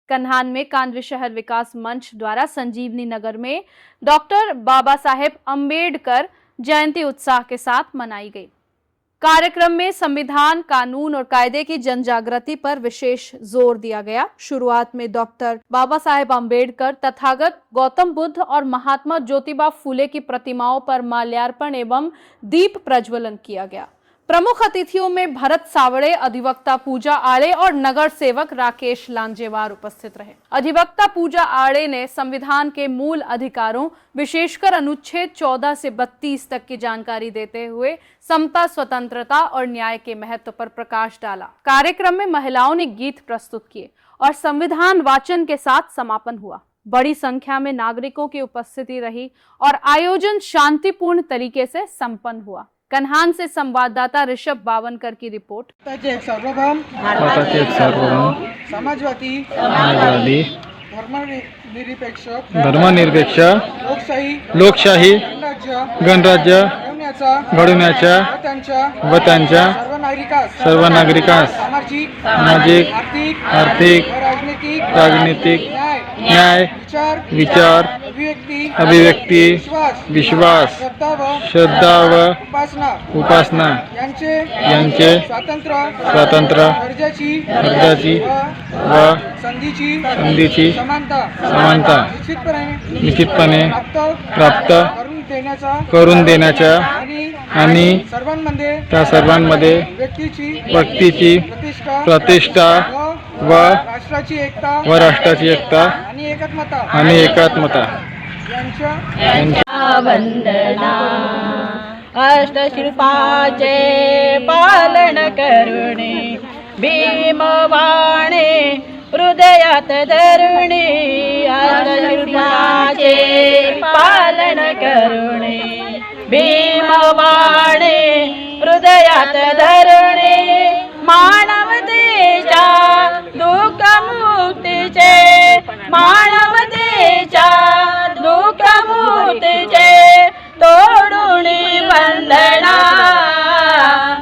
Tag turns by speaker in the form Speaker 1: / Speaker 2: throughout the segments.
Speaker 1: कन्हान में कांग्रेस शहर विकास मंच द्वारा संजीवनी नगर में डॉक्टर बाबा साहेब अम्बेडकर जयंती उत्साह के साथ मनाई गई। कार्यक्रम में संविधान, कानून और कायदे की जनजागृति पर विशेष जोर दिया गया। शुरुआत में डॉक्टर बाबा साहेब अम्बेडकर, तथागत गौतम बुद्ध और महात्मा ज्योतिबा फूले की प्रतिमाओं पर माल्यार्पण एवं दीप प्रज्वलन किया गया। प्रमुख अतिथियों में भरत सावड़े, अधिवक्ता पूजा आड़े और नगर सेवक राकेश लांजेवार उपस्थित रहे। अधिवक्ता पूजा आड़े ने संविधान के मूल अधिकारों, विशेषकर अनुच्छेद 14 से 32 तक की जानकारी देते हुए समता, स्वतंत्रता और न्याय के महत्व पर प्रकाश डाला। कार्यक्रम में महिलाओं ने गीत प्रस्तुत किए और संविधान वाचन के साथ समापन हुआ। बड़ी संख्या में नागरिकों की उपस्थिति रही और आयोजन शांतिपूर्ण तरीके से संपन्न हुआ। कन्हान से संवाददाता ऋषभ बावनकर की रिपोर्ट।
Speaker 2: सार्वभौम समाजवादी धर्मनिरपेक्ष लोकशाही गणराज्य घडवण्याच्या व त्यांच्या सर्व नागरिकांस सामाजिक, आर्थिक, राजनीतिक न्याय, विचार, अभिव्यक्ती, विश्वास, श्रद्धा व उपासना यांचे स्वातंत्र्य, दर्जाची व संधीची समानता निश्चितपणे प्राप्त करून देण्याच्या आणि त्या सर्वांमध्ये व्यक्तीची प्रतिष्ठा व राष्ट्राची एकता आणि एकात्मता
Speaker 3: वंदना। अष्टशिल्पाचे पालन करुणे, भीमवाणे हृदयात धरुणे। अष्टशिल्पाचे पालन करुणे, भीमवाणे हृदयात धरुणे। मानवतेच्या दुःखमुक्तीचे, मानवतेच्या दुःखमुक्तीचे तोडून वंदना।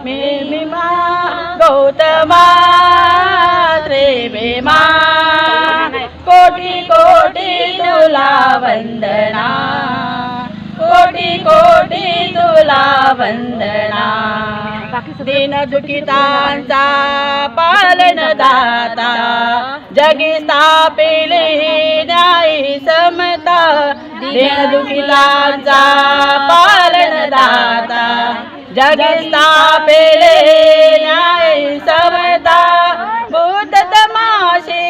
Speaker 3: भीमा गौतमा रे भीमा, कोटी कोटी तुला वंदना, कोटी कोटी तुला वंदना। दीन दुखितांचा पालनदाता, जगी स्थापिले न्याय समता। दीन दुखितांचा पालनदाता, जगी स्थापिले न्याय समता। बुद्ध तमाशी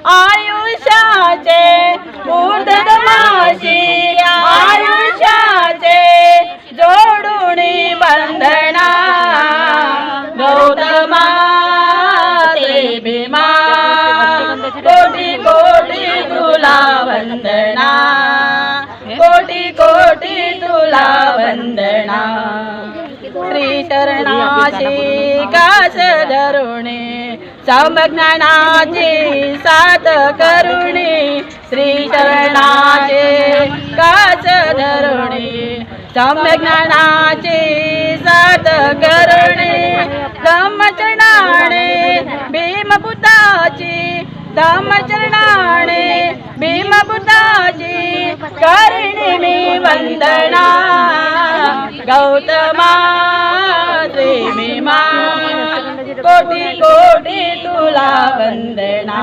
Speaker 3: आयुष्याचे, बुद्ध तमाशी आयुष्याचे जोडून वंदना। गौतमा ते भीमा, कोटी कोटी तुला वंदना, कोटी कोटी तुला वंदना। श्री चरणाशी कास धरुणे, समज्ञानाची साथ करुणे। श्री चरणाचे कास धरुणे, सम्यज्ञानाची साथ करुणे। धम्मचरणाने भीमपुताची, धम्मचरणाने भीमपुताची करणे मी वंदना। गौतमा श्री भीमा, कोटी कोटी तुला वंदना,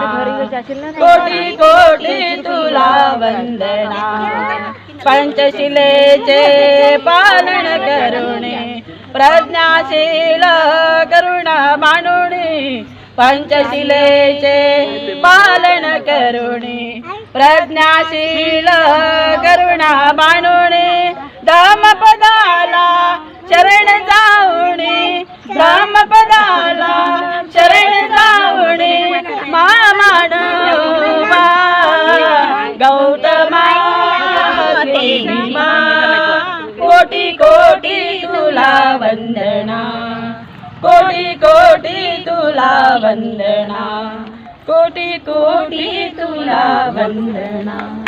Speaker 3: कोटी कोटी तुला वंदना। पंचशिलेचे पालन करुणे, प्रज्ञाशील करुणा मानुणे। पंचशिलेचे पालन करुणे, प्रज्ञाशील करुणा मानुणे। धम्मपदाला शरण जाऊणे, धम्मपदाला शरण जाऊणे। मानवा गौतमा भीमा, कोटी कोटी तुला वंदना, कोटी कोटी तुला वंदना, कोटी कोटी तुला वंदना।